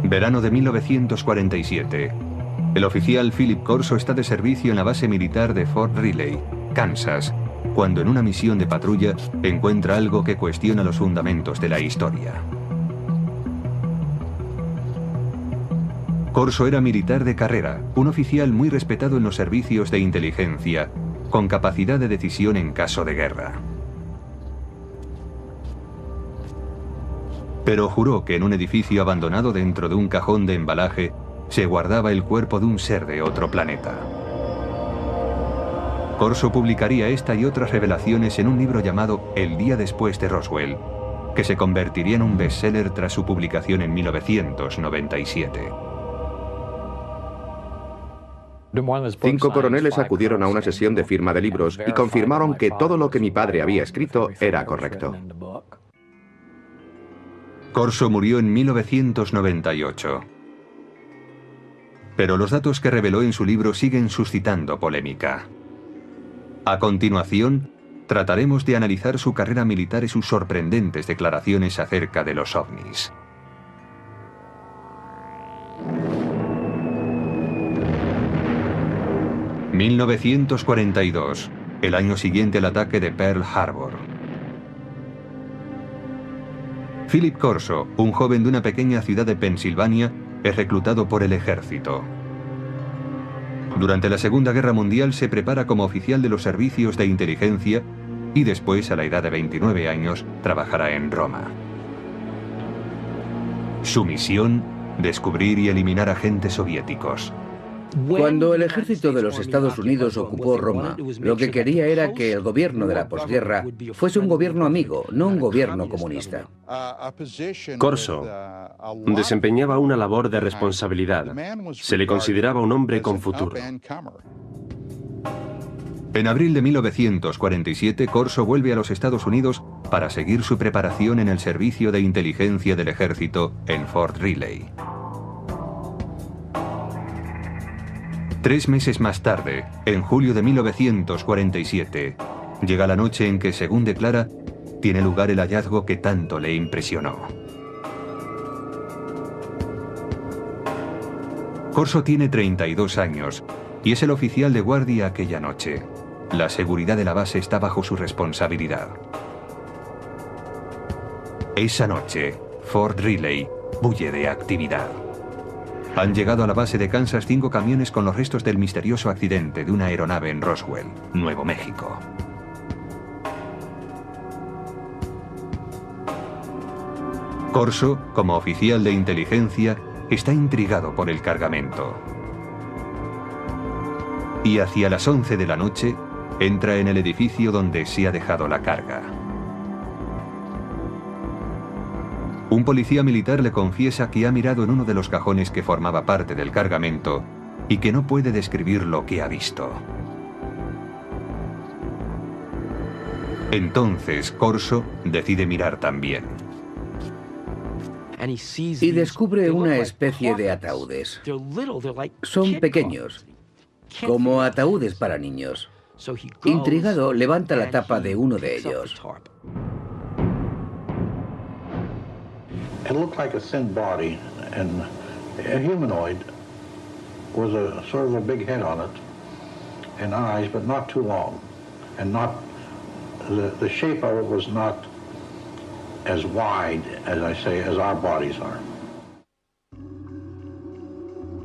Verano de 1947. El oficial Philip Corso está de servicio en la base militar de Fort Riley, Kansas, cuando en una misión de patrulla encuentra algo que cuestiona los fundamentos de la historia. Corso era militar de carrera, un oficial muy respetado en los servicios de inteligencia, con capacidad de decisión en caso de guerra. Pero juró que en un edificio abandonado dentro de un cajón de embalaje se guardaba el cuerpo de un ser de otro planeta. Corso publicaría esta y otras revelaciones en un libro llamado El día después de Roswell, que se convertiría en un bestseller tras su publicación en 1997. 5 coroneles acudieron a una sesión de firma de libros y confirmaron que todo lo que mi padre había escrito era correcto. Corso murió en 1998. Pero los datos que reveló en su libro siguen suscitando polémica. A continuación, trataremos de analizar su carrera militar y sus sorprendentes declaraciones acerca de los ovnis. ...1942... el año siguiente al ataque de Pearl Harbor. Philip Corso, un joven de una pequeña ciudad de Pensilvania, es reclutado por el ejército. Durante la Segunda Guerra Mundial se prepara como oficial de los servicios de inteligencia y después, a la edad de 29 años, trabajará en Roma. Su misión: descubrir y eliminar agentes soviéticos. Cuando el ejército de los Estados Unidos ocupó Roma, lo que quería era que el gobierno de la posguerra fuese un gobierno amigo, no un gobierno comunista. Corso desempeñaba una labor de responsabilidad. Se le consideraba un hombre con futuro. En abril de 1947, Corso vuelve a los Estados Unidos para seguir su preparación en el servicio de inteligencia del ejército en Fort Riley. 3 meses más tarde, en julio de 1947, llega la noche en que, según declara, tiene lugar el hallazgo que tanto le impresionó. Corso tiene 32 años y es el oficial de guardia aquella noche. La seguridad de la base está bajo su responsabilidad. Esa noche, Fort Riley bulle de actividad. Han llegado a la base de Kansas 5 camiones con los restos del misterioso accidente de una aeronave en Roswell, Nuevo México. Corso, como oficial de inteligencia, está intrigado por el cargamento. Y hacia las 11 de la noche, entra en el edificio donde se ha dejado la carga. Un policía militar le confiesa que ha mirado en uno de los cajones que formaba parte del cargamento y que no puede describir lo que ha visto. Entonces Corso decide mirar también. Y descubre una especie de ataúdes. Son pequeños, como ataúdes para niños. Intrigado, levanta la tapa de uno de ellos. It looked like a thin body and a humanoid with a sort of a big head on it and eyes, but not too long, and not the shape of it was not as wide, as I say, as our bodies are.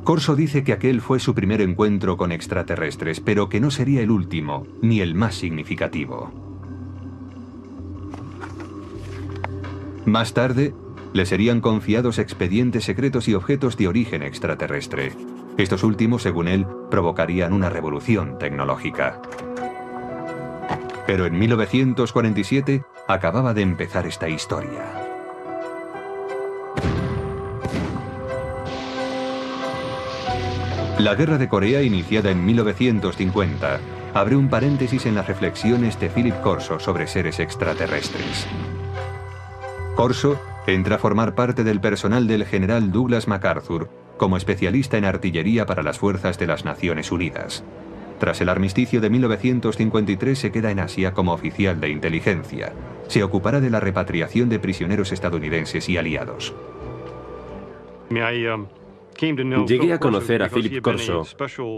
Corso dice que aquel fue su primer encuentro con extraterrestres, pero que no sería el último, ni el más significativo. Más tarde, le serían confiados expedientes secretos y objetos de origen extraterrestre. Estos últimos, según él, provocarían una revolución tecnológica. Pero en 1947 acababa de empezar esta historia. La Guerra de Corea, iniciada en 1950, abre un paréntesis en las reflexiones de Philip Corso sobre seres extraterrestres. Corso entra a formar parte del personal del general Douglas MacArthur como especialista en artillería para las fuerzas de las Naciones Unidas. Tras el armisticio de 1953 se queda en Asia como oficial de inteligencia. Se ocupará de la repatriación de prisioneros estadounidenses y aliados. Llegué a conocer a Philip Corso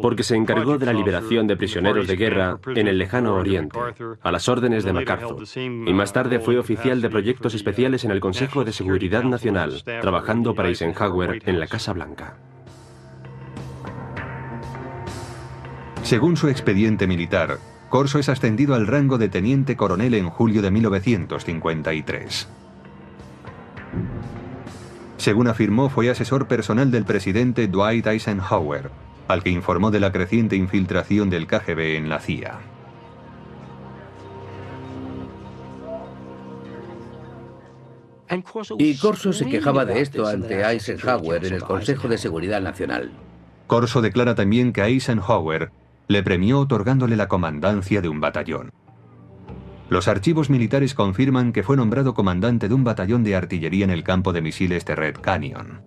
porque se encargó de la liberación de prisioneros de guerra en el lejano Oriente, a las órdenes de MacArthur, y más tarde fue oficial de proyectos especiales en el Consejo de Seguridad Nacional, trabajando para Eisenhower en la Casa Blanca. Según su expediente militar, Corso es ascendido al rango de teniente coronel en julio de 1953. Según afirmó, fue asesor personal del presidente Dwight Eisenhower, al que informó de la creciente infiltración del KGB en la CIA. Y Corso se quejaba de esto ante Eisenhower en el Consejo de Seguridad Nacional. Corso declara también que Eisenhower le premió otorgándole la comandancia de un batallón. Los archivos militares confirman que fue nombrado comandante de un batallón de artillería en el campo de misiles de Red Canyon.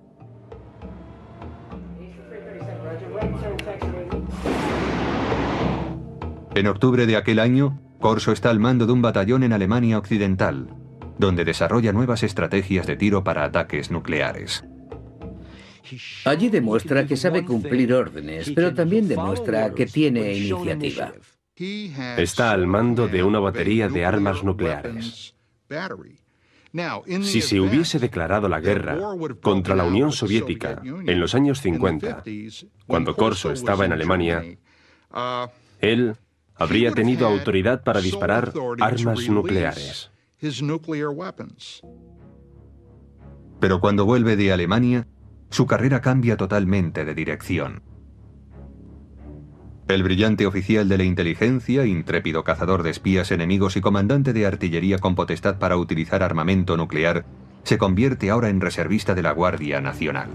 En octubre de aquel año, Corso está al mando de un batallón en Alemania Occidental, donde desarrolla nuevas estrategias de tiro para ataques nucleares. Allí demuestra que sabe cumplir órdenes, pero también demuestra que tiene iniciativa. Está al mando de una batería de armas nucleares. Si se hubiese declarado la guerra contra la Unión Soviética en los años 50, cuando Corso estaba en Alemania, él habría tenido autoridad para disparar armas nucleares. Pero cuando vuelve de Alemania, su carrera cambia totalmente de dirección. El brillante oficial de la inteligencia, intrépido cazador de espías enemigos y comandante de artillería con potestad para utilizar armamento nuclear, se convierte ahora en reservista de la Guardia Nacional.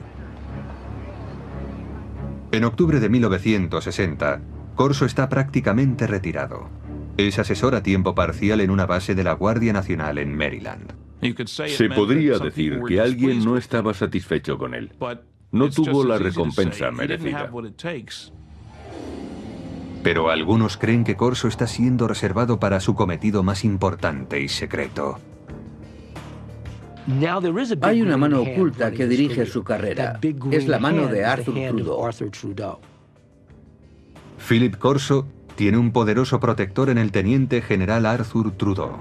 En octubre de 1960, Corso está prácticamente retirado. Es asesor a tiempo parcial en una base de la Guardia Nacional en Maryland. Se podría decir que alguien no estaba satisfecho con él. No tuvo la recompensa merecida. Pero algunos creen que Corso está siendo reservado para su cometido más importante y secreto. Hay una mano oculta que dirige su carrera. Es la mano de Arthur Trudeau. Philip Corso tiene un poderoso protector en el teniente general Arthur Trudeau.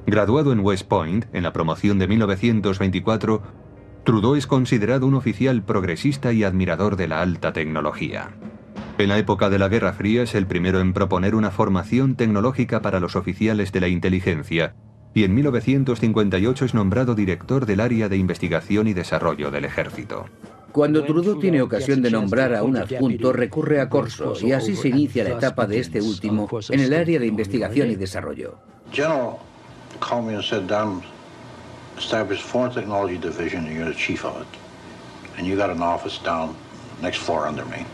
Graduado en West Point, en la promoción de 1924, Trudeau es considerado un oficial progresista y admirador de la alta tecnología. En la época de la Guerra Fría es el primero en proponer una formación tecnológica para los oficiales de la inteligencia, y en 1958 es nombrado director del área de investigación y desarrollo del ejército. Cuando Trudeau tiene ocasión de nombrar a un adjunto, recurre a Corso, y así se inicia la etapa de este último en el área de investigación y desarrollo. General called me and said, "Don, establish Foreign Technology Division, and you're the chief of it. And you got an office down next floor under me."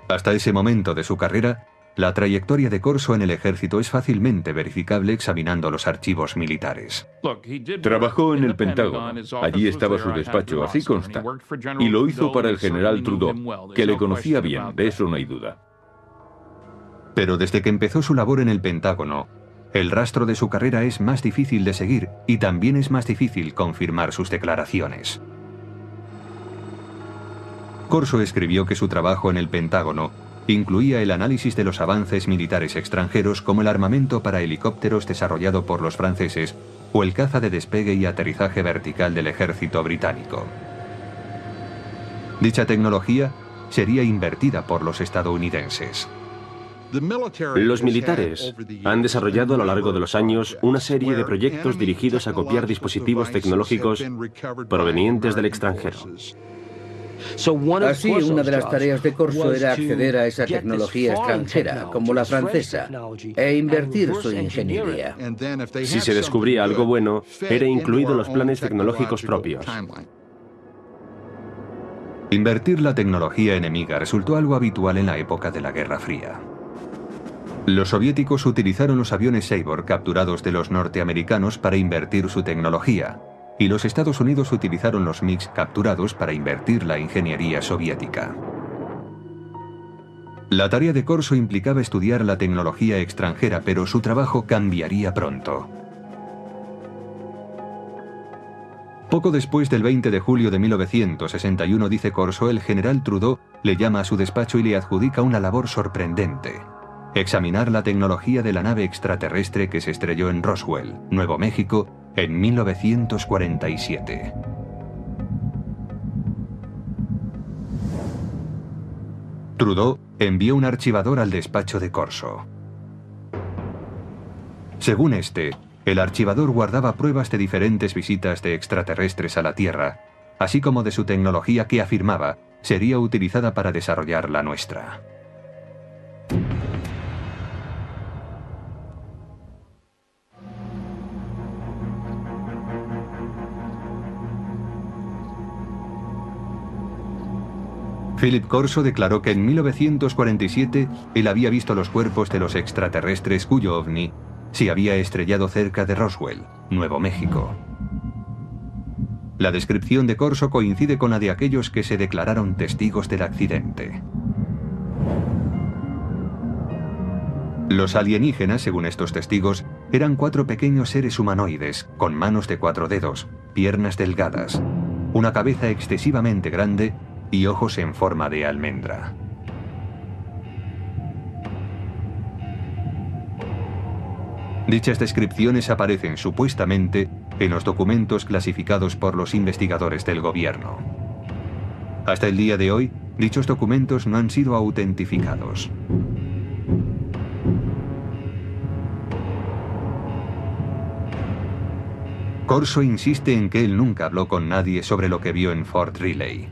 Hasta ese momento de su carrera, la trayectoria de Corso en el ejército es fácilmente verificable examinando los archivos militares. Trabajó en el Pentágono. Allí estaba su despacho, así consta. Y lo hizo para el general Trudeau, que le conocía bien, de eso no hay duda. Pero desde que empezó su labor en el Pentágono, el rastro de su carrera es más difícil de seguir y también es más difícil confirmar sus declaraciones. Corso escribió que su trabajo en el Pentágono incluía el análisis de los avances militares extranjeros como el armamento para helicópteros desarrollado por los franceses o el caza de despegue y aterrizaje vertical del ejército británico. Dicha tecnología sería invertida por los estadounidenses. Los militares han desarrollado a lo largo de los años una serie de proyectos dirigidos a copiar dispositivos tecnológicos provenientes del extranjero. Así, una de las tareas de Corso era acceder a esa tecnología extranjera, como la francesa, e invertir su ingeniería. Si se descubría algo bueno, era incluido en los planes tecnológicos propios. Invertir la tecnología enemiga resultó algo habitual en la época de la Guerra Fría. Los soviéticos utilizaron los aviones Sabor capturados de los norteamericanos para invertir su tecnología, y los Estados Unidos utilizaron los MiGs capturados para invertir la ingeniería soviética. La tarea de Corso implicaba estudiar la tecnología extranjera, pero su trabajo cambiaría pronto. Poco después del 20 de julio de 1961, dice Corso, el general Trudeau le llama a su despacho y le adjudica una labor sorprendente: examinar la tecnología de la nave extraterrestre que se estrelló en Roswell, Nuevo México, en 1947. Trudeau envió un archivador al despacho de Corso. Según este, el archivador guardaba pruebas de diferentes visitas de extraterrestres a la Tierra, así como de su tecnología que afirmaba sería utilizada para desarrollar la nuestra. Philip Corso declaró que en 1947 él había visto los cuerpos de los extraterrestres cuyo ovni se había estrellado cerca de Roswell, Nuevo México. La descripción de Corso coincide con la de aquellos que se declararon testigos del accidente. Los alienígenas, según estos testigos, eran 4 pequeños seres humanoides, con manos de 4 dedos, piernas delgadas, una cabeza excesivamente grande y ojos en forma de almendra. Dichas descripciones aparecen supuestamente en los documentos clasificados por los investigadores del gobierno. Hasta el día de hoy, dichos documentos no han sido autentificados. Corso insiste en que él nunca habló con nadie sobre lo que vio en Fort Riley.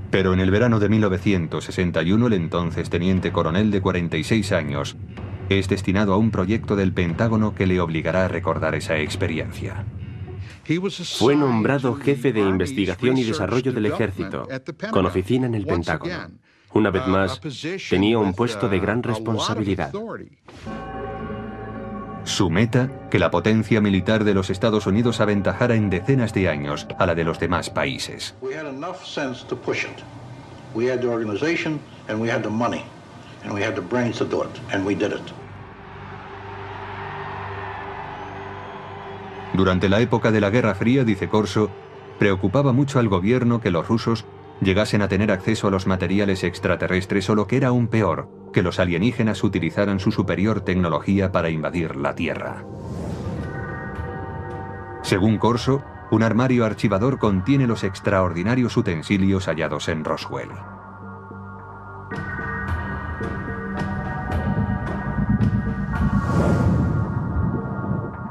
Pero en el verano de 1961, el entonces teniente coronel de 46 años es destinado a un proyecto del Pentágono que le obligará a recordar esa experiencia. Fue nombrado jefe de investigación y desarrollo del ejército, con oficina en el Pentágono. Una vez más, tenía un puesto de gran responsabilidad. Su meta, que la potencia militar de los Estados Unidos aventajara en decenas de años a la de los demás países. Durante la época de la Guerra Fría, dice Corso, preocupaba mucho al gobierno que los rusos llegasen a tener acceso a los materiales extraterrestres o, lo que era aún peor, que los alienígenas utilizaran su superior tecnología para invadir la Tierra. Según Corso, un armario archivador contiene los extraordinarios utensilios hallados en Roswell.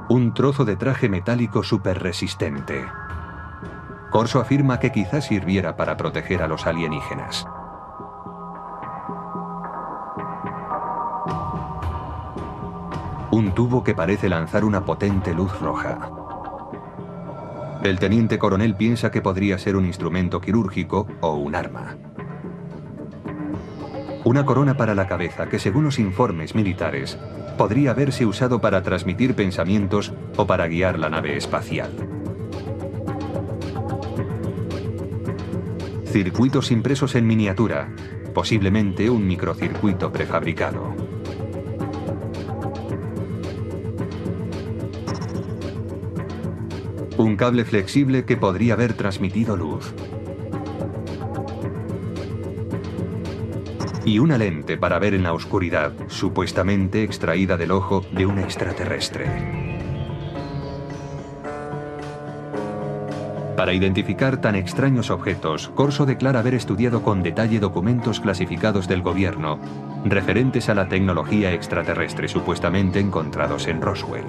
Un trozo de traje metálico superresistente. Corso afirma que quizás sirviera para proteger a los alienígenas. Un tubo que parece lanzar una potente luz roja. El teniente coronel piensa que podría ser un instrumento quirúrgico o un arma. Una corona para la cabeza que, según los informes militares, podría haberse usado para transmitir pensamientos o para guiar la nave espacial. Circuitos impresos en miniatura, posiblemente un microcircuito prefabricado. Un cable flexible que podría haber transmitido luz. Y una lente para ver en la oscuridad, supuestamente extraída del ojo de un extraterrestre. Para identificar tan extraños objetos, Corso declara haber estudiado con detalle documentos clasificados del gobierno referentes a la tecnología extraterrestre supuestamente encontrados en Roswell.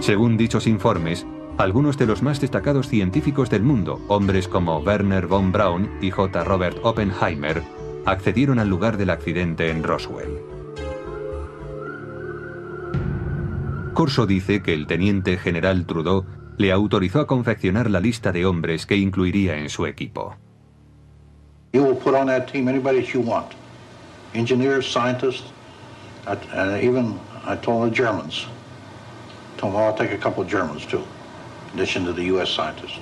Según dichos informes, algunos de los más destacados científicos del mundo, hombres como Werner von Braun y J. Robert Oppenheimer, accedieron al lugar del accidente en Roswell. Corso dice que el teniente general Trudeau le autorizó a confeccionar la lista de hombres que incluiría en su equipo. You will put on that team anybody that you want. Engineers, scientists, and even I told the Germans. Told them I'll take a couple of Germans too, in addition to the US scientists.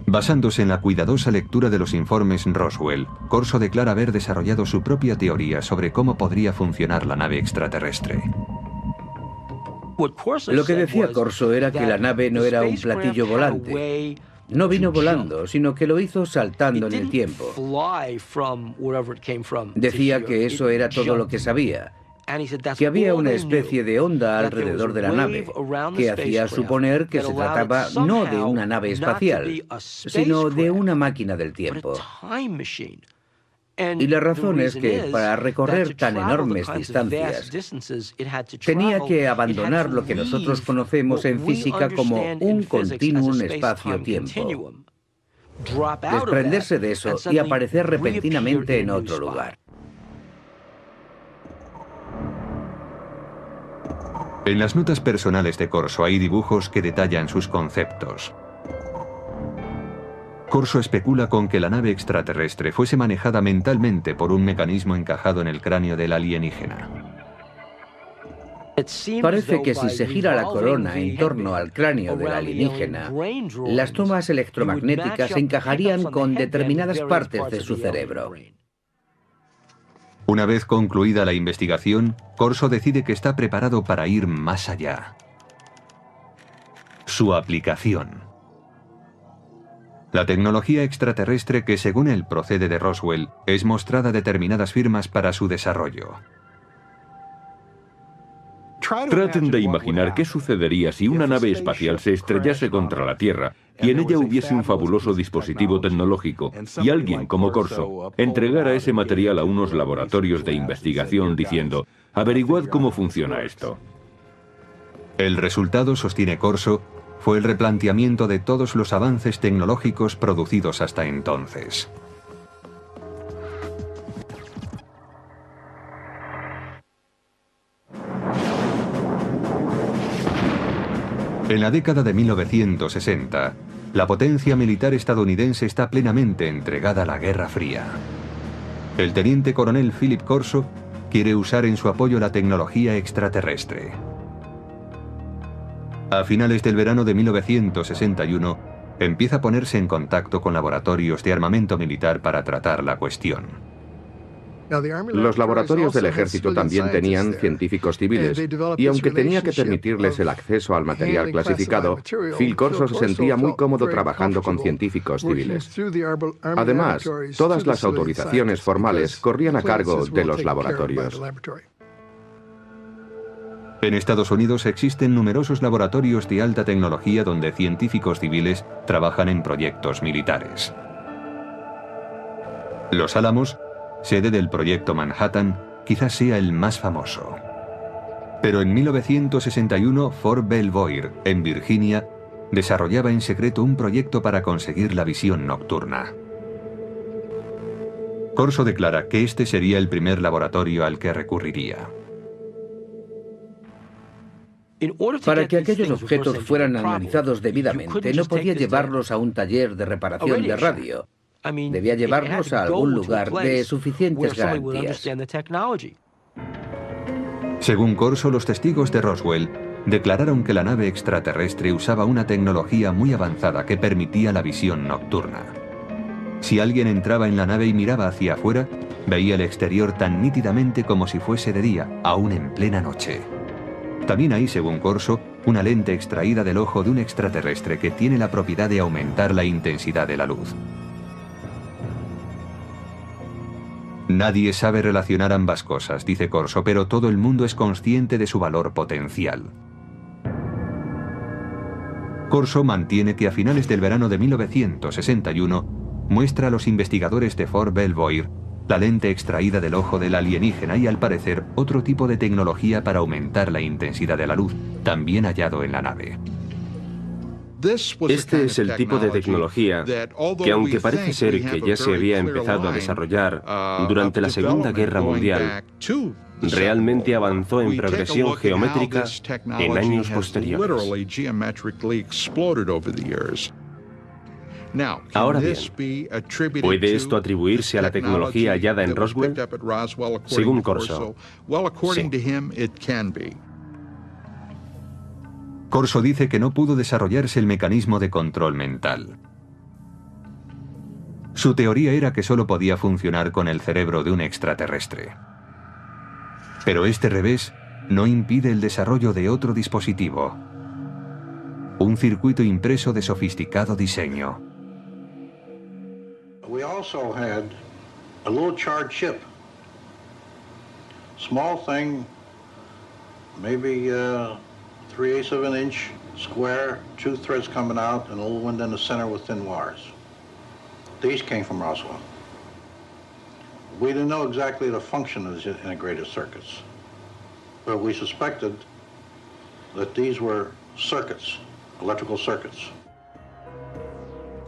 Basándose en la cuidadosa lectura de los informes Roswell, Corso declara haber desarrollado su propia teoría sobre cómo podría funcionar la nave extraterrestre. Lo que decía Corso era que la nave no era un platillo volante. No vino volando, sino que lo hizo saltando en el tiempo. Decía que eso era todo lo que sabía, que había una especie de onda alrededor de la nave, que hacía suponer que se trataba no de una nave espacial, sino de una máquina del tiempo. Y la razón es que para recorrer tan enormes distancias, tenía que abandonar lo que nosotros conocemos en física como un continuum espacio-tiempo, desprenderse de eso y aparecer repentinamente en otro lugar. En las notas personales de Corso hay dibujos que detallan sus conceptos. Corso especula con que la nave extraterrestre fuese manejada mentalmente por un mecanismo encajado en el cráneo del alienígena. Parece que si se gira la corona en torno al cráneo del alienígena, las tomas electromagnéticas se encajarían con determinadas partes de su cerebro. Una vez concluida la investigación, Corso decide que está preparado para ir más allá. Su aplicación. La tecnología extraterrestre que, según él, procede de Roswell, es mostrada a determinadas firmas para su desarrollo. Traten de imaginar qué sucedería si una nave espacial se estrellase contra la Tierra y en ella hubiese un fabuloso dispositivo tecnológico y alguien como Corso entregara ese material a unos laboratorios de investigación diciendo: averiguad cómo funciona esto. El resultado, sostiene Corso, fue el replanteamiento de todos los avances tecnológicos producidos hasta entonces. En la década de 1960, la potencia militar estadounidense está plenamente entregada a la Guerra Fría. El teniente coronel Philip Corso quiere usar en su apoyo la tecnología extraterrestre. A finales del verano de 1961, empieza a ponerse en contacto con laboratorios de armamento militar para tratar la cuestión. Los laboratorios del ejército también tenían científicos civiles, y aunque tenía que permitirles el acceso al material clasificado, Phil Corso se sentía muy cómodo trabajando con científicos civiles. Además, todas las autorizaciones formales corrían a cargo de los laboratorios. En Estados Unidos existen numerosos laboratorios de alta tecnología donde científicos civiles trabajan en proyectos militares. Los Álamos, sede del proyecto Manhattan, quizás sea el más famoso. Pero en 1961, Fort Belvoir, en Virginia, desarrollaba en secreto un proyecto para conseguir la visión nocturna. Corso declara que este sería el primer laboratorio al que recurriría. Para que aquellos objetos fueran analizados debidamente, no podía llevarlos a un taller de reparación de radio. Debía llevarlos a algún lugar de suficientes garantías. Según Corso, los testigos de Roswell declararon que la nave extraterrestre usaba una tecnología muy avanzada que permitía la visión nocturna. Si alguien entraba en la nave y miraba hacia afuera, veía el exterior tan nítidamente como si fuese de día, aún en plena noche. También hay, según Corso, una lente extraída del ojo de un extraterrestre que tiene la propiedad de aumentar la intensidad de la luz. Nadie sabe relacionar ambas cosas, dice Corso, pero todo el mundo es consciente de su valor potencial. Corso mantiene que a finales del verano de 1961 muestra a los investigadores de Fort Belvoir la lente extraída del ojo del alienígena y, al parecer, otro tipo de tecnología para aumentar la intensidad de la luz, también hallado en la nave. Este es el tipo de tecnología que, aunque parece ser que ya se había empezado a desarrollar durante la Segunda Guerra Mundial, realmente avanzó en progresión geométrica en años posteriores. Ahora bien, ¿puede esto atribuirse a la tecnología hallada en Roswell? Según Corso, sí. Corso dice que no pudo desarrollarse el mecanismo de control mental. Su teoría era que solo podía funcionar con el cerebro de un extraterrestre. Pero este revés no impide el desarrollo de otro dispositivo. Un circuito impreso de sofisticado diseño. We also had a little charred chip. Small thing, maybe 3/8 of an inch square, 2 threads coming out, and a little one in the center with thin wires. These came from Roswell. We didn't know exactly the function of the integrated circuits, but we suspected that these were circuits, electrical circuits.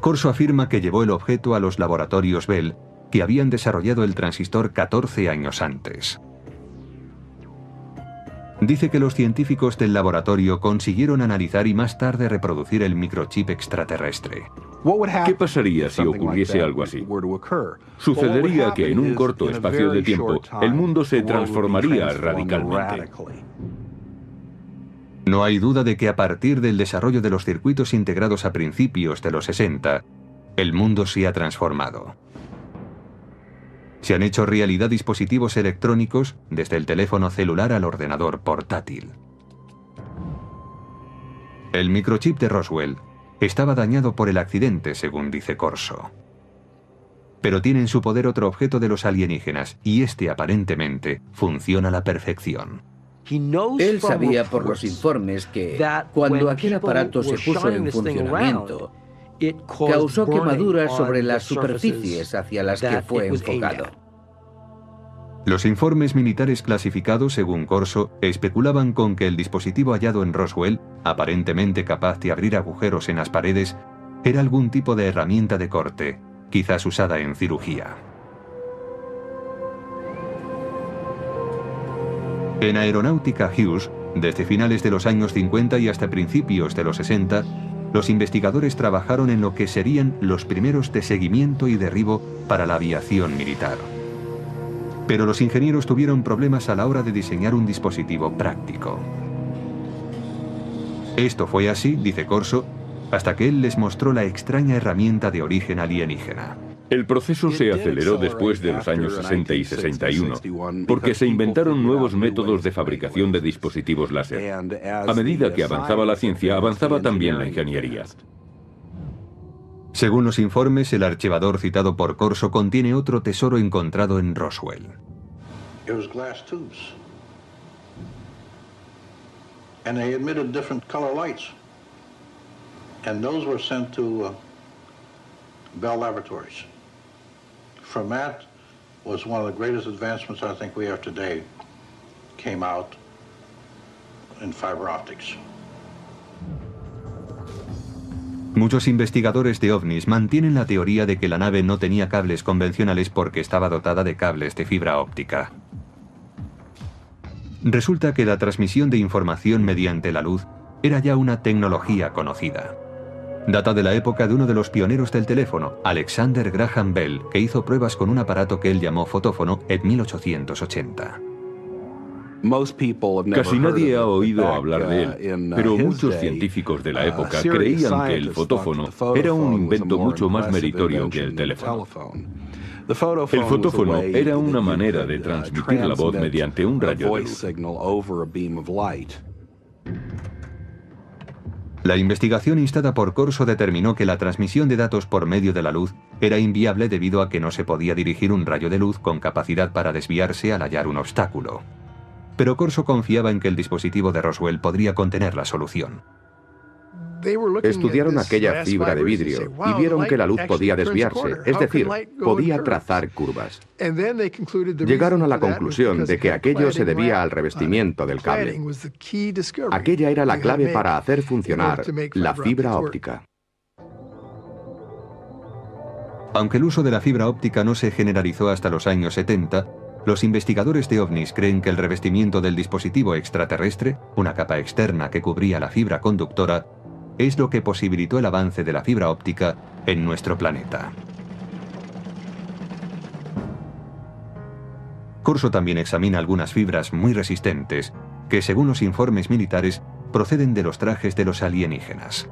Corso afirma que llevó el objeto a los laboratorios Bell, que habían desarrollado el transistor 14 años antes. Dice que los científicos del laboratorio consiguieron analizar y más tarde reproducir el microchip extraterrestre. ¿Qué pasaría si ocurriese algo así? Sucedería que en un corto espacio de tiempo el mundo se transformaría radicalmente. No hay duda de que a partir del desarrollo de los circuitos integrados a principios de los 60, el mundo se ha transformado. Se han hecho realidad dispositivos electrónicos desde el teléfono celular al ordenador portátil. El microchip de Roswell estaba dañado por el accidente, según dice Corso. Pero tiene en su poder otro objeto de los alienígenas, y este aparentemente funciona a la perfección. Él sabía por los informes que cuando aquel aparato se puso en funcionamiento, causó quemaduras sobre las superficies hacia las que fue enfocado. Los informes militares clasificados, según Corso, especulaban con que el dispositivo hallado en Roswell, aparentemente capaz de abrir agujeros en las paredes, era algún tipo de herramienta de corte, quizás usada en cirugía. En Aeronáutica Hughes, desde finales de los años 50 y hasta principios de los 60, los investigadores trabajaron en lo que serían los primeros de seguimiento y derribo para la aviación militar. Pero los ingenieros tuvieron problemas a la hora de diseñar un dispositivo práctico. Esto fue así, dice Corso, hasta que él les mostró la extraña herramienta de origen alienígena. El proceso se aceleró después de los años 60 y 61, porque se inventaron nuevos métodos de fabricación de dispositivos láser. A medida que avanzaba la ciencia, avanzaba también la ingeniería. Según los informes, el archivador citado por Corso contiene otro tesoro encontrado en Roswell. It was glass tubes. And they emitted different color lights. And those were sent to Bell Laboratories. From that was one of the greatest advancements I think we have today, came out in fiber optics. Muchos investigadores de ovnis mantienen la teoría de que la nave no tenía cables convencionales porque estaba dotada de cables de fibra óptica. Resulta que la transmisión de información mediante la luz era ya una tecnología conocida. Data de la época de uno de los pioneros del teléfono, Alexander Graham Bell, que hizo pruebas con un aparato que él llamó fotófono en 1880. Casi nadie ha oído hablar de él, pero muchos científicos de la época creían que el fotófono era un invento mucho más meritorio que el teléfono. El fotófono era una manera de transmitir la voz mediante un rayo de luz. La investigación instada por Corso determinó que la transmisión de datos por medio de la luz era inviable debido a que no se podía dirigir un rayo de luz con capacidad para desviarse al hallar un obstáculo. Pero Corso confiaba en que el dispositivo de Roswell podría contener la solución. Estudiaron aquella fibra de vidrio y vieron que la luz podía desviarse, es decir, podía trazar curvas. Llegaron a la conclusión de que aquello se debía al revestimiento del cable. Aquella era la clave para hacer funcionar la fibra óptica. Aunque el uso de la fibra óptica no se generalizó hasta los años 70, los investigadores de ovnis creen que el revestimiento del dispositivo extraterrestre, una capa externa que cubría la fibra conductora, es lo que posibilitó el avance de la fibra óptica en nuestro planeta. Corso también examina algunas fibras muy resistentes que, según los informes militares, proceden de los trajes de los alienígenas.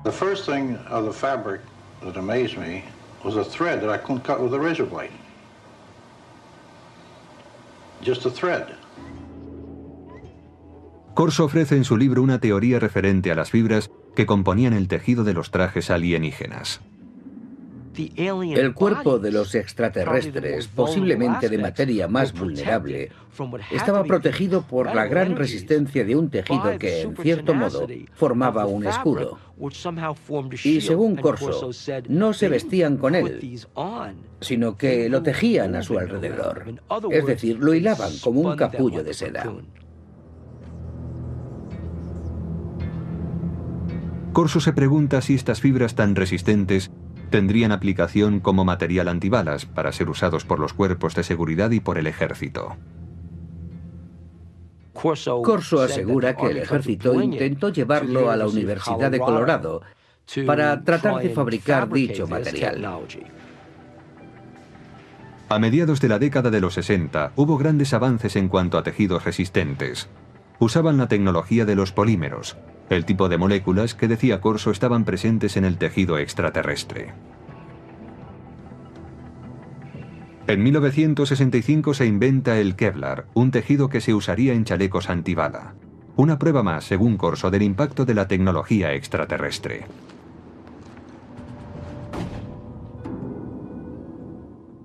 The first thing of the fabric that amazed me was a thread that I couldn't cut with a razor blade. Just a thread. Corso ofrece en su libro una teoría referente a las fibras que componían el tejido de los trajes alienígenas. El cuerpo de los extraterrestres, posiblemente de materia más vulnerable, estaba protegido por la gran resistencia de un tejido que, en cierto modo, formaba un escudo. Y según Corso, no se vestían con él, sino que lo tejían a su alrededor. Es decir, lo hilaban como un capullo de seda. Corso se pregunta si estas fibras tan resistentes tendrían aplicación como material antibalas para ser usados por los cuerpos de seguridad y por el ejército. Corso asegura que el ejército intentó llevarlo a la Universidad de Colorado para tratar de fabricar dicho material. A mediados de la década de los 60 hubo grandes avances en cuanto a tejidos resistentes. Usaban la tecnología de los polímeros, el tipo de moléculas que, decía Corso, estaban presentes en el tejido extraterrestre. En 1965 se inventa el Kevlar, un tejido que se usaría en chalecos antibala. Una prueba más, según Corso, del impacto de la tecnología extraterrestre.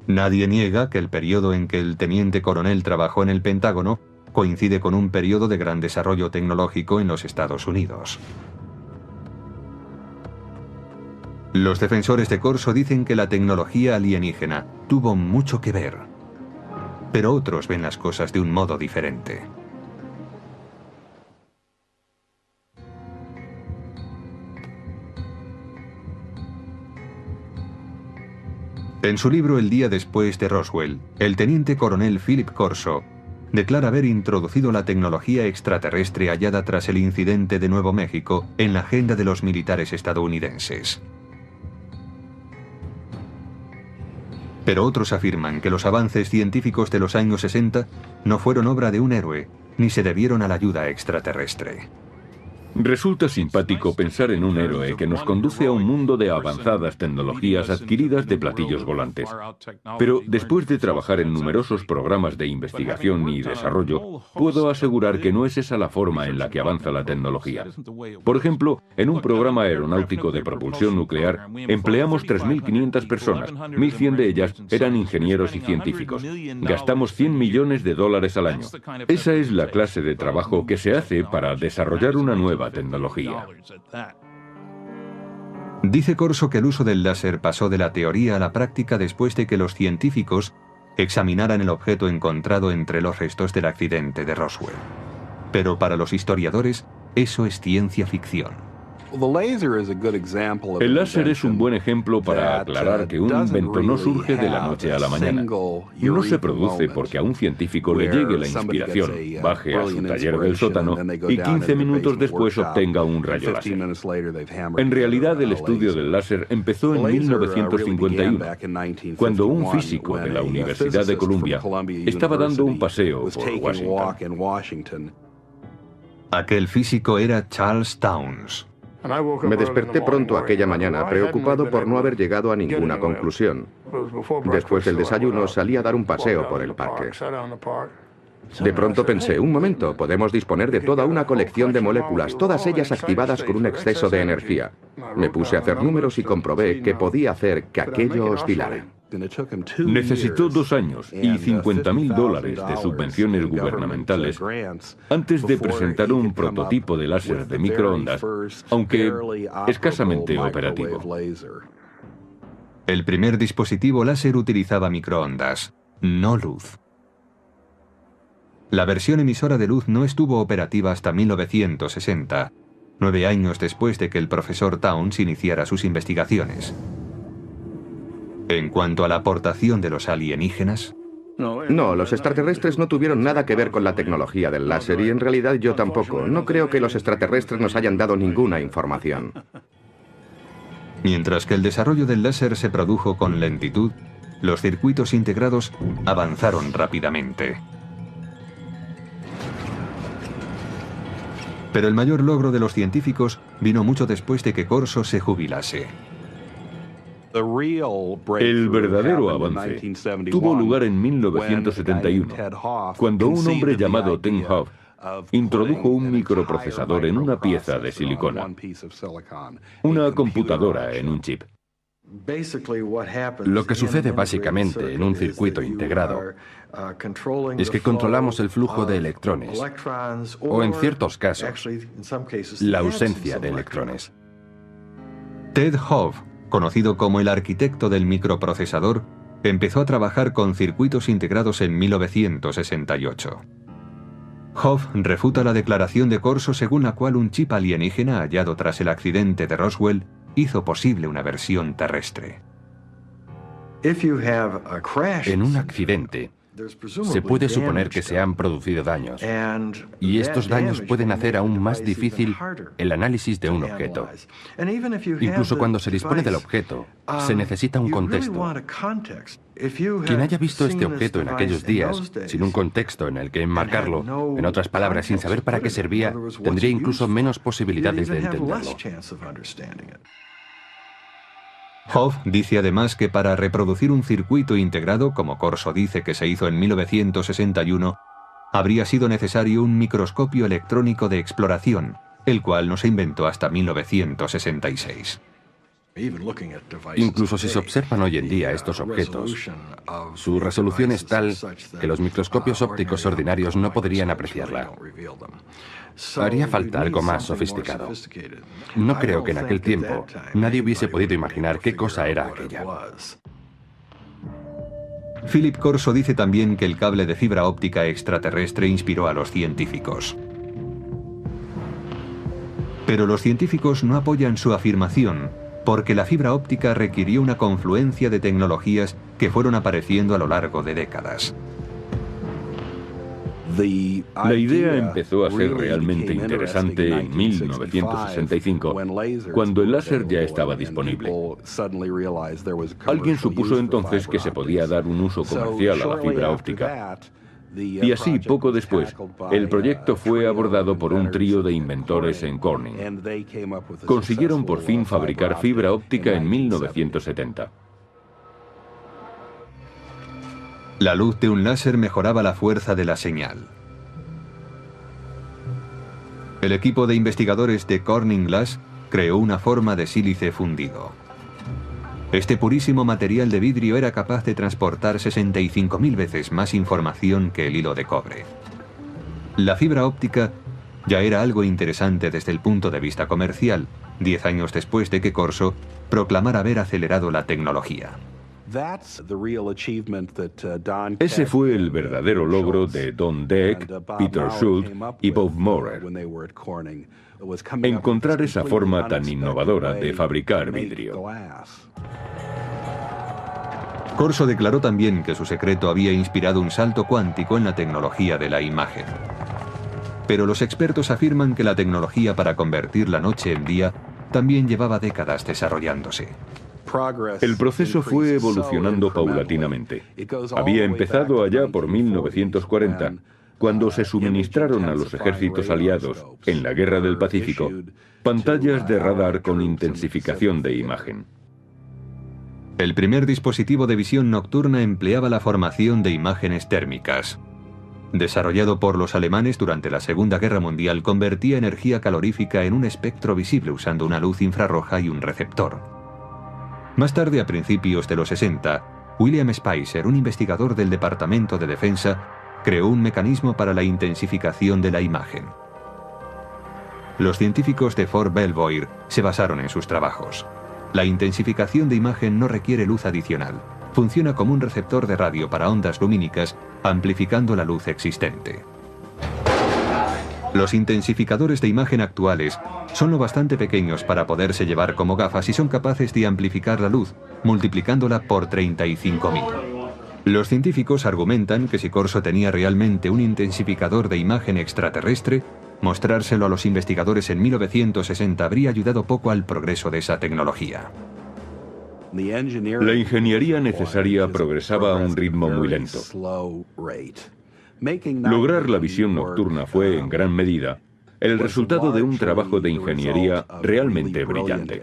Nadie niega que el periodo en que el teniente coronel trabajó en el Pentágono coincide con un periodo de gran desarrollo tecnológico en los Estados Unidos. Los defensores de Corso dicen que la tecnología alienígena tuvo mucho que ver, pero otros ven las cosas de un modo diferente. En su libro El día después de Roswell, el teniente coronel Philip Corso declara haber introducido la tecnología extraterrestre hallada tras el incidente de Nuevo México en la agenda de los militares estadounidenses. Pero otros afirman que los avances científicos de los años 60 no fueron obra de un héroe, ni se debieron a la ayuda extraterrestre. Resulta simpático pensar en un héroe que nos conduce a un mundo de avanzadas tecnologías adquiridas de platillos volantes. Pero después de trabajar en numerosos programas de investigación y desarrollo, puedo asegurar que no es esa la forma en la que avanza la tecnología. Por ejemplo, en un programa aeronáutico de propulsión nuclear, empleamos 3.500 personas, 1.100 de ellas eran ingenieros y científicos. Gastamos $100 millones al año. Esa es la clase de trabajo que se hace para desarrollar una nueva tecnología. Dice Corso que el uso del láser pasó de la teoría a la práctica después de que los científicos examinaran el objeto encontrado entre los restos del accidente de Roswell. Pero para los historiadores, eso es ciencia ficción. El láser es un buen ejemplo para aclarar que un invento no surge de la noche a la mañana. No se produce porque a un científico le llegue la inspiración, baje a su taller del sótano y 15 minutos después obtenga un rayo láser. En realidad, el estudio del láser empezó en 1951, cuando un físico de la Universidad de Columbia estaba dando un paseo por Washington. Aquel físico era Charles Townes. Me desperté pronto aquella mañana, preocupado por no haber llegado a ninguna conclusión. Después del desayuno salí a dar un paseo por el parque. De pronto pensé, un momento, podemos disponer de toda una colección de moléculas, todas ellas activadas con un exceso de energía. Me puse a hacer números y comprobé que podía hacer que aquello oscilara. Necesitó 2 años y $50.000 de subvenciones gubernamentales antes de presentar un prototipo de láser de microondas, aunque escasamente operativo. El primer dispositivo láser utilizaba microondas, no luz. La versión emisora de luz no estuvo operativa hasta 1960, 9 años después de que el profesor Townes iniciara sus investigaciones. En cuanto a la aportación de los alienígenas... No, los extraterrestres no tuvieron nada que ver con la tecnología del láser y en realidad yo tampoco. No creo que los extraterrestres nos hayan dado ninguna información. Mientras que el desarrollo del láser se produjo con lentitud, los circuitos integrados avanzaron rápidamente. Pero el mayor logro de los científicos vino mucho después de que Corso se jubilase. El verdadero avance tuvo lugar en 1971, cuando un hombre llamado Tim Hoff introdujo un microprocesador en una pieza de silicona, una computadora en un chip. Lo que sucede básicamente en un circuito integrado es que controlamos el flujo de electrones, o en ciertos casos, la ausencia de electrones. Ted Hove, conocido como el arquitecto del microprocesador, empezó a trabajar con circuitos integrados en 1968. Hove refuta la declaración de Corso según la cual un chip alienígena hallado tras el accidente de Roswell hizo posible una versión terrestre. En un accidente, se puede suponer que se han producido daños, y estos daños pueden hacer aún más difícil el análisis de un objeto. Incluso cuando se dispone del objeto, se necesita un contexto. Quien haya visto este objeto en aquellos días, sin un contexto en el que enmarcarlo, en otras palabras, sin saber para qué servía, tendría incluso menos posibilidades de entenderlo. Hove dice además que para reproducir un circuito integrado, como Corso dice que se hizo en 1961, habría sido necesario un microscopio electrónico de exploración, el cual no se inventó hasta 1966. Incluso si se observan hoy en día estos objetos, su resolución es tal que los microscopios ópticos ordinarios no podrían apreciarla. Haría falta algo más sofisticado. No creo que en aquel tiempo nadie hubiese podido imaginar qué cosa era aquella. Philip Corso dice también que el cable de fibra óptica extraterrestre inspiró a los científicos. Pero los científicos no apoyan su afirmación, porque la fibra óptica requirió una confluencia de tecnologías que fueron apareciendo a lo largo de décadas. La idea empezó a ser realmente interesante en 1965, cuando el láser ya estaba disponible. Alguien supuso entonces que se podía dar un uso comercial a la fibra óptica. Y así, poco después, el proyecto fue abordado por un trío de inventores en Corning. Consiguieron por fin fabricar fibra óptica en 1970. La luz de un láser mejoraba la fuerza de la señal. El equipo de investigadores de Corning Glass creó una forma de sílice fundido. Este purísimo material de vidrio era capaz de transportar 65.000 veces más información que el hilo de cobre. La fibra óptica ya era algo interesante desde el punto de vista comercial, 10 años después de que Corso proclamara haber acelerado la tecnología. Ese fue el verdadero logro de Don Deck, Peter Schultz y Bob Maurer. Encontrar esa forma tan innovadora de fabricar vidrio. Corso declaró también que su secreto había inspirado un salto cuántico en la tecnología de la imagen. Pero los expertos afirman que la tecnología para convertir la noche en día también llevaba décadas desarrollándose. El proceso fue evolucionando paulatinamente. Había empezado allá por 1940, cuando se suministraron a los ejércitos aliados, en la Guerra del Pacífico, pantallas de radar con intensificación de imagen. El primer dispositivo de visión nocturna empleaba la formación de imágenes térmicas. Desarrollado por los alemanes durante la Segunda Guerra Mundial, convertía energía calorífica en un espectro visible usando una luz infrarroja y un receptor. Más tarde, a principios de los 60, William Spicer, un investigador del Departamento de Defensa, creó un mecanismo para la intensificación de la imagen. Los científicos de Fort Belvoir se basaron en sus trabajos. La intensificación de imagen no requiere luz adicional. Funciona como un receptor de radio para ondas lumínicas, amplificando la luz existente. Los intensificadores de imagen actuales son lo bastante pequeños para poderse llevar como gafas y son capaces de amplificar la luz, multiplicándola por 35.000. Los científicos argumentan que si Corso tenía realmente un intensificador de imagen extraterrestre, mostrárselo a los investigadores en 1960 habría ayudado poco al progreso de esa tecnología. La ingeniería necesaria progresaba a un ritmo muy lento. Lograr la visión nocturna fue, en gran medida, el resultado de un trabajo de ingeniería realmente brillante.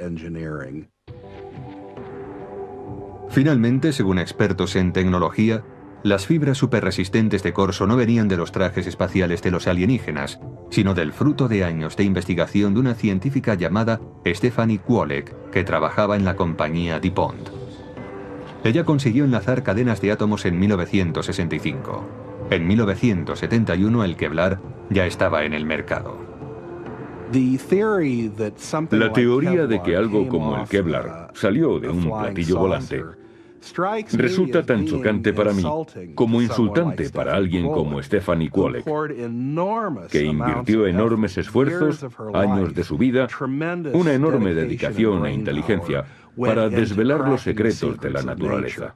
Finalmente, según expertos en tecnología, las fibras superresistentes de Corso no venían de los trajes espaciales de los alienígenas, sino del fruto de años de investigación de una científica llamada Stephanie Kwolek, que trabajaba en la compañía DuPont. Ella consiguió enlazar cadenas de átomos en 1965. En 1971 el Kevlar ya estaba en el mercado. La teoría de que algo como el Kevlar salió de un platillo volante resulta tan chocante para mí como insultante para alguien como Stephanie Kwolek, que invirtió enormes esfuerzos, años de su vida, una enorme dedicación e inteligencia para desvelar los secretos de la naturaleza.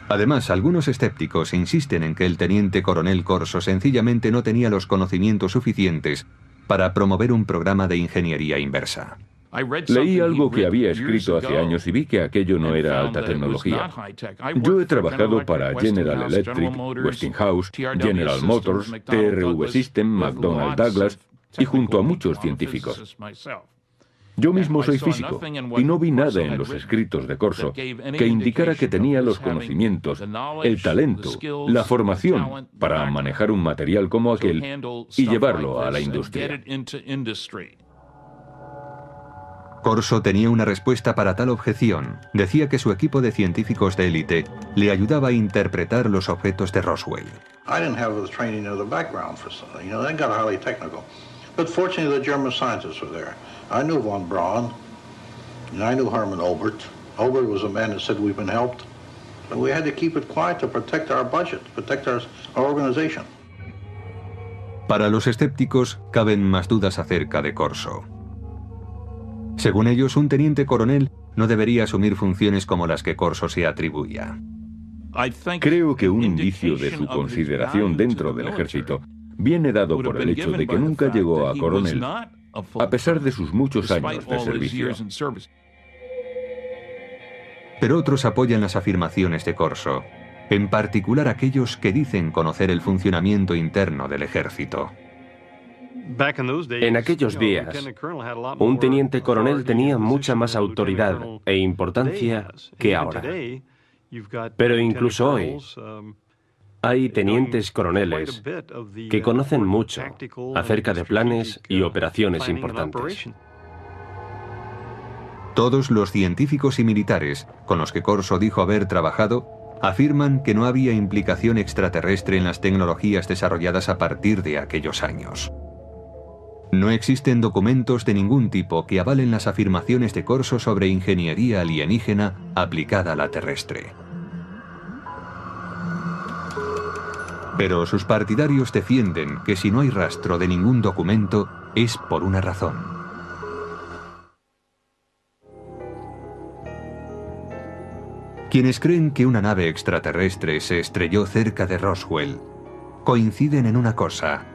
Además, algunos escépticos insisten en que el teniente coronel Corso sencillamente no tenía los conocimientos suficientes para promover un programa de ingeniería inversa. Leí algo que había escrito hace años y vi que aquello no era alta tecnología. Yo he trabajado para General Electric, Westinghouse, General Motors, TRV System, McDonnell Douglas y junto a muchos científicos. Yo mismo soy físico y no vi nada en los escritos de Corso que indicara que tenía los conocimientos, el talento, la formación para manejar un material como aquel y llevarlo a la industria. Corso tenía una respuesta para tal objeción. Decía que su equipo de científicos de élite le ayudaba a interpretar los objetos de Roswell. I didn't have the training or the background for something. You know, they got highly technical. But fortunately, the German scientists were there. I knew von Braun, and I knew Hermann Oberth. Oberth was a man that said we've been helped. But we had to keep it quiet to protect our budget, protect our organization. Para los escépticos, caben más dudas acerca de Corso. Según ellos, un teniente coronel no debería asumir funciones como las que Corso se atribuía. Creo que un indicio de su consideración dentro del ejército viene dado por el hecho de que nunca llegó a coronel, a pesar de sus muchos años de servicio. Pero otros apoyan las afirmaciones de Corso, en particular aquellos que dicen conocer el funcionamiento interno del ejército. En aquellos días, un teniente coronel tenía mucha más autoridad e importancia que ahora. Pero incluso hoy, hay tenientes coroneles que conocen mucho acerca de planes y operaciones importantes. Todos los científicos y militares con los que Corso dijo haber trabajado afirman que no había implicación extraterrestre en las tecnologías desarrolladas a partir de aquellos años. No existen documentos de ningún tipo que avalen las afirmaciones de Corso sobre ingeniería alienígena aplicada a la terrestre. Pero sus partidarios defienden que si no hay rastro de ningún documento, es por una razón. Quienes creen que una nave extraterrestre se estrelló cerca de Roswell coinciden en una cosa: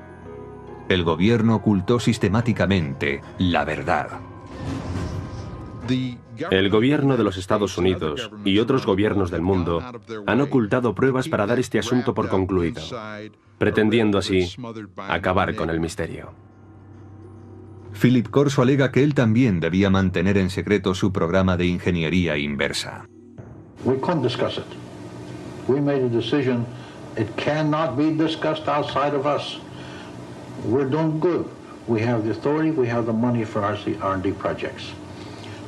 el gobierno ocultó sistemáticamente la verdad. El gobierno de los Estados Unidos y otros gobiernos del mundo han ocultado pruebas para dar este asunto por concluido, pretendiendo así acabar con el misterio. Philip Corso alega que él también debía mantener en secreto su programa de ingeniería inversa. We couldn't discuss it. We made a decision. It cannot be discussed outside of us. We're doing good. We have the authority, we have the money for our R&D projects.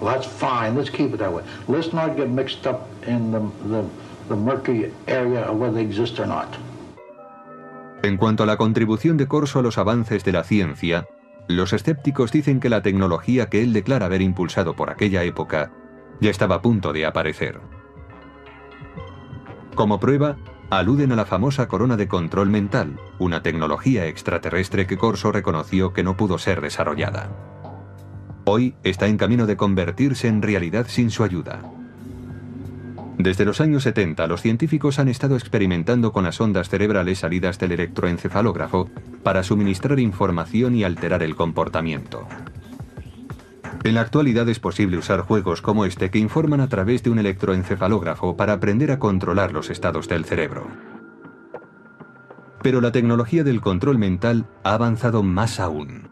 Well, that's fine. Let's keep it that way. Let's not get mixed up in the murky area of whether they exist or not. En cuanto a la contribución de Corso a los avances de la ciencia, los escépticos dicen que la tecnología que él declara haber impulsado por aquella época ya estaba a punto de aparecer. Como prueba, aluden a la famosa corona de control mental, una tecnología extraterrestre que Corso reconoció que no pudo ser desarrollada. Hoy está en camino de convertirse en realidad sin su ayuda. Desde los años 70, los científicos han estado experimentando con las ondas cerebrales salidas del electroencefalógrafo para suministrar información y alterar el comportamiento. En la actualidad es posible usar juegos como este que informan a través de un electroencefalógrafo para aprender a controlar los estados del cerebro. Pero la tecnología del control mental ha avanzado más aún.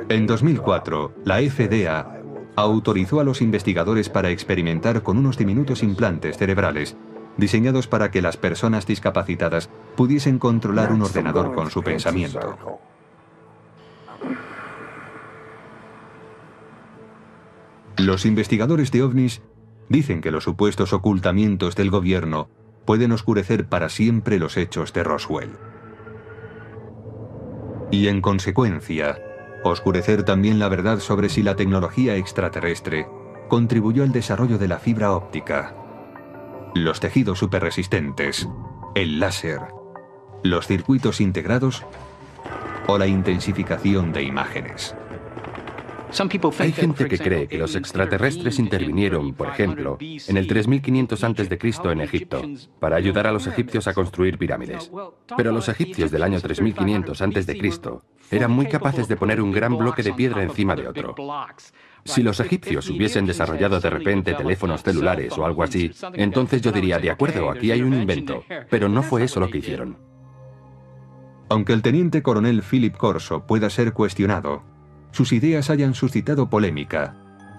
En 2004, la FDA autorizó a los investigadores para experimentar con unos diminutos implantes cerebrales, diseñados para que las personas discapacitadas pudiesen controlar un ordenador con su pensamiento. Los investigadores de ovnis dicen que los supuestos ocultamientos del gobierno pueden oscurecer para siempre los hechos de Roswell. Y en consecuencia, oscurecer también la verdad sobre si la tecnología extraterrestre contribuyó al desarrollo de la fibra óptica, los tejidos superresistentes, el láser, los circuitos integrados o la intensificación de imágenes. Hay gente que cree que los extraterrestres intervinieron, por ejemplo, en el 3500 a.C. en Egipto, para ayudar a los egipcios a construir pirámides. Pero los egipcios del año 3500 a.C. eran muy capaces de poner un gran bloque de piedra encima de otro. Si los egipcios hubiesen desarrollado de repente teléfonos celulares o algo así, entonces yo diría, de acuerdo, aquí hay un invento. Pero no fue eso lo que hicieron. Aunque el teniente coronel Philip Corso pueda ser cuestionado, sus ideas hayan suscitado polémica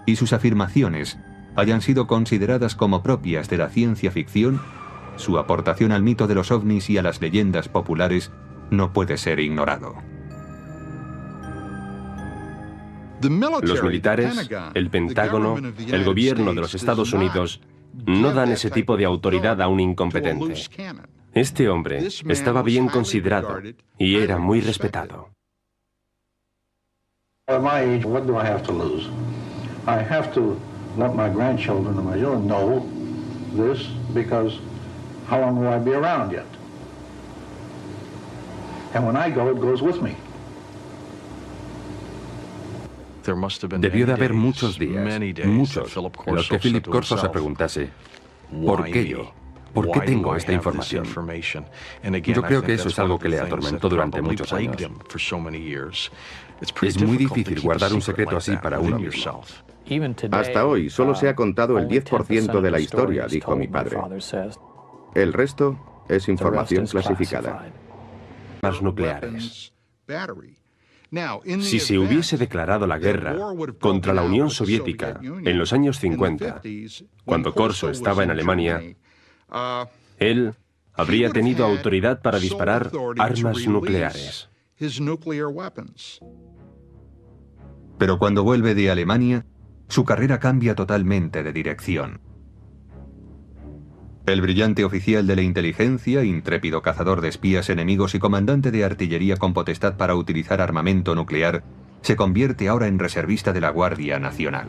y sus afirmaciones hayan sido consideradas como propias de la ciencia ficción, su aportación al mito de los ovnis y a las leyendas populares no puede ser ignorado. Los militares, el Pentágono, el gobierno de los Estados Unidos no dan ese tipo de autoridad a un incompetente. Este hombre estaba bien considerado y era muy respetado. At my age, what do I have to lose? I have to let my grandchildren and my children know this, because how long will I be around yet? And when I go, it goes with me. Debió de haber muchos días, muchos, en los que Philip Corso se preguntase, ¿por qué yo? ¿Por qué tengo esta información? Yo creo que eso es algo que le atormentó durante muchos años. Es muy difícil guardar un secreto así para uno mismo. Hasta hoy solo se ha contado el 10% de la historia, dijo mi padre. El resto es información clasificada. Armas nucleares. Si se hubiese declarado la guerra contra la Unión Soviética en los años 50, cuando Corso estaba en Alemania, él habría tenido autoridad para disparar armas nucleares. Pero cuando vuelve de Alemania, su carrera cambia totalmente de dirección. El brillante oficial de la inteligencia, intrépido cazador de espías enemigos y comandante de artillería con potestad para utilizar armamento nuclear, se convierte ahora en reservista de la Guardia Nacional.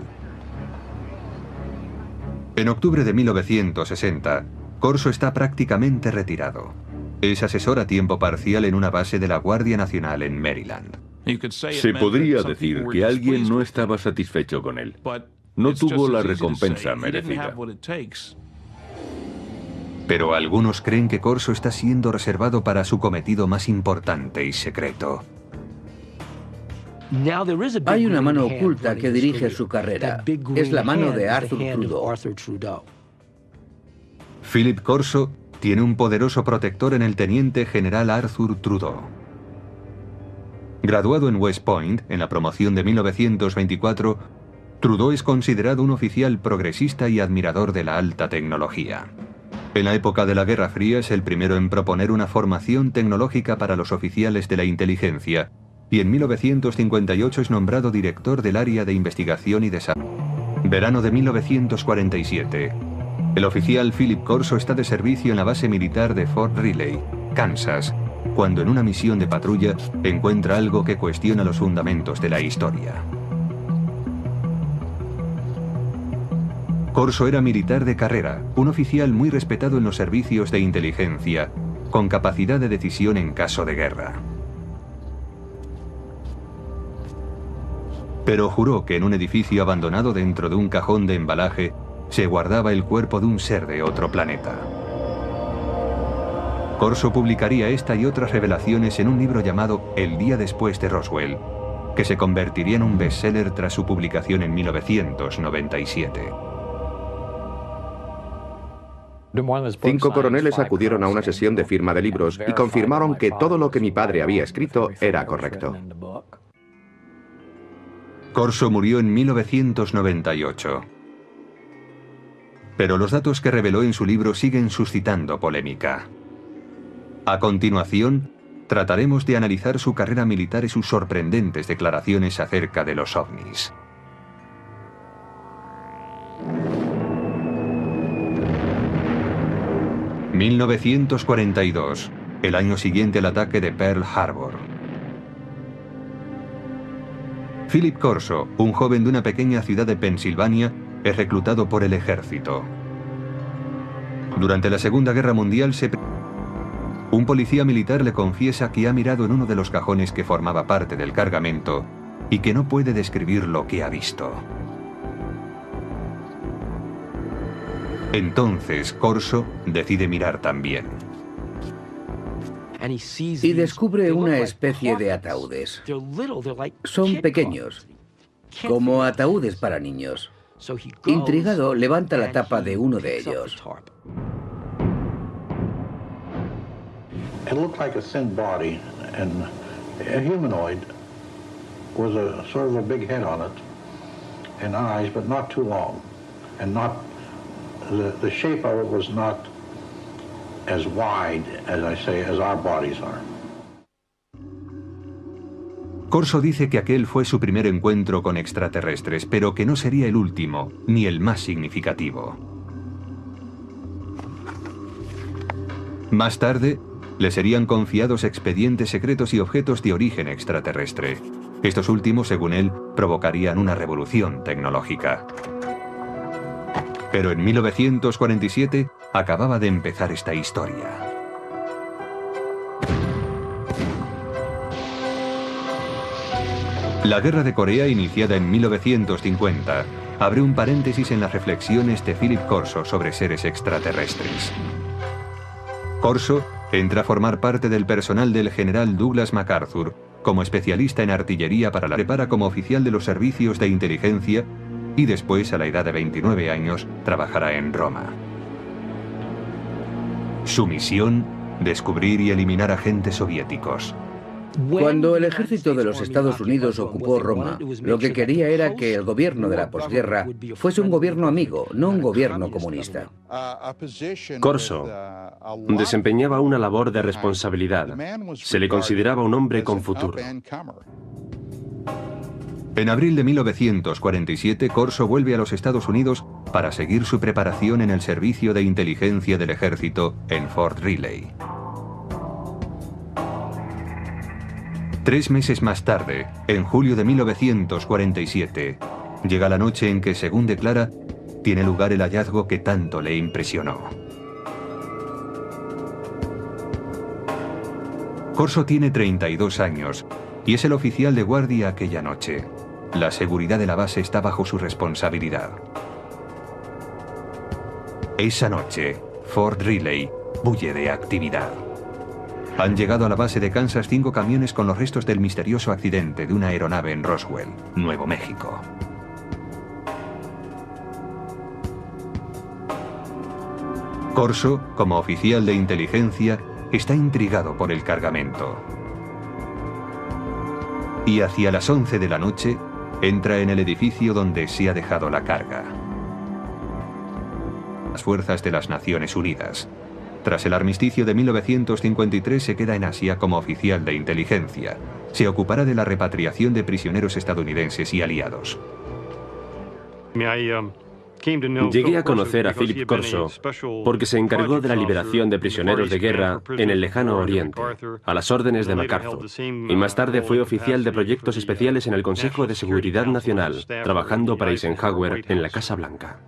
En octubre de 1960, Corso está prácticamente retirado. Es asesor a tiempo parcial en una base de la Guardia Nacional en Maryland. Se podría decir que alguien no estaba satisfecho con él. No tuvo la recompensa merecida. Pero algunos creen que Corso está siendo reservado para su cometido más importante y secreto. Hay una mano oculta que dirige su carrera. Es la mano de Arthur Trudeau. Philip Corso tiene un poderoso protector en el teniente general Arthur Trudeau. Graduado en West Point en la promoción de 1924, Trudeau es considerado un oficial progresista y admirador de la alta tecnología. En la época de la Guerra Fría es el primero en proponer una formación tecnológica para los oficiales de la inteligencia, y en 1958 es nombrado director del área de investigación y desarrollo. Verano de 1947. El oficial Philip Corso está de servicio en la base militar de Fort Riley, Kansas, cuando en una misión de patrulla encuentra algo que cuestiona los fundamentos de la historia. Corso era militar de carrera, un oficial muy respetado en los servicios de inteligencia, con capacidad de decisión en caso de guerra. Pero juró que en un edificio abandonado dentro de un cajón de embalaje se guardaba el cuerpo de un ser de otro planeta. Corso publicaría esta y otras revelaciones en un libro llamado El día después de Roswell, que se convertiría en un bestseller tras su publicación en 1997. 5 coroneles acudieron a una sesión de firma de libros y confirmaron que todo lo que mi padre había escrito era correcto. Corso murió en 1998. Pero los datos que reveló en su libro siguen suscitando polémica. A continuación, trataremos de analizar su carrera militar y sus sorprendentes declaraciones acerca de los ovnis. ...1942... el año siguiente al ataque de Pearl Harbor. Philip Corso, un joven de una pequeña ciudad de Pensilvania, es reclutado por el ejército. Durante la Segunda Guerra Mundial, un policía militar le confiesa que ha mirado en uno de los cajones que formaba parte del cargamento y que no puede describir lo que ha visto. Entonces, Corso decide mirar también. Y descubre una especie de ataúdes. Son pequeños, como ataúdes para niños. Intrigado, levanta la tapa de uno de ellos. It looked like a thin body and a humanoid with a sort of a big head on it and eyes, but not too long, and not the shape of it was not as wide, as I say, as our bodies are. Corso dice que aquel fue su primer encuentro con extraterrestres, pero que no sería el último, ni el más significativo. Más tarde, le serían confiados expedientes secretos y objetos de origen extraterrestre. Estos últimos, según él, provocarían una revolución tecnológica. Pero en 1947 acababa de empezar esta historia. La Guerra de Corea, iniciada en 1950, abre un paréntesis en las reflexiones de Philip Corso sobre seres extraterrestres. Corso entra a formar parte del personal del general Douglas MacArthur como especialista en artillería para la prepara como oficial de los servicios de inteligencia y después, a la edad de 29 años, trabajará en Roma. Su misión, descubrir y eliminar agentes soviéticos. Cuando el ejército de los Estados Unidos ocupó Roma, lo que quería era que el gobierno de la posguerra fuese un gobierno amigo, no un gobierno comunista. Corso desempeñaba una labor de responsabilidad. Se le consideraba un hombre con futuro. En abril de 1947, Corso vuelve a los Estados Unidos para seguir su preparación en el servicio de inteligencia del ejército en Fort Riley. 3 meses más tarde, en julio de 1947, llega la noche en que, según declara, tiene lugar el hallazgo que tanto le impresionó. Corso tiene 32 años y es el oficial de guardia aquella noche. La seguridad de la base está bajo su responsabilidad. Esa noche, Fort Riley bulle de actividad. Han llegado a la base de Kansas 5 camiones con los restos del misterioso accidente de una aeronave en Roswell, Nuevo México. Corso, como oficial de inteligencia, está intrigado por el cargamento. Y hacia las 11 de la noche, entra en el edificio donde se ha dejado la carga. Las fuerzas de las Naciones Unidas. Tras el armisticio de 1953 se queda en Asia como oficial de inteligencia. Se ocupará de la repatriación de prisioneros estadounidenses y aliados. Llegué a conocer a Philip Corso porque se encargó de la liberación de prisioneros de guerra en el lejano Oriente, a las órdenes de MacArthur, y más tarde fue oficial de proyectos especiales en el Consejo de Seguridad Nacional, trabajando para Eisenhower en la Casa Blanca.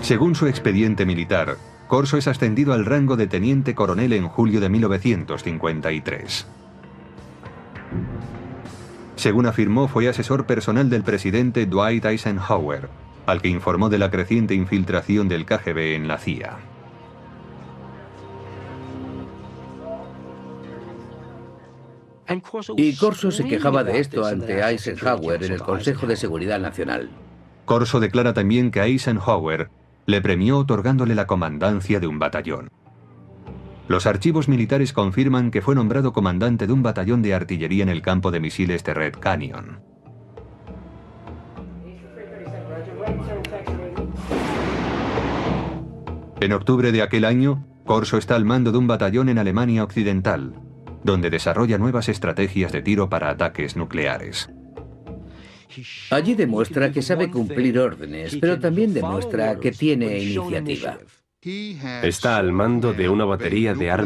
Según su expediente militar, Corso es ascendido al rango de teniente coronel en julio de 1953. Según afirmó, fue asesor personal del presidente Dwight Eisenhower, al que informó de la creciente infiltración del KGB en la CIA. Y Corso se quejaba de esto ante Eisenhower en el Consejo de Seguridad Nacional. Corso declara también que Eisenhower le premió otorgándole la comandancia de un batallón. Los archivos militares confirman que fue nombrado comandante de un batallón de artillería en el campo de misiles de Red Canyon. En octubre de aquel año, Corso está al mando de un batallón en Alemania Occidental, donde desarrolla nuevas estrategias de tiro para ataques nucleares. Allí demuestra que sabe cumplir órdenes, pero también demuestra que tiene iniciativa. Está al mando de una batería de armas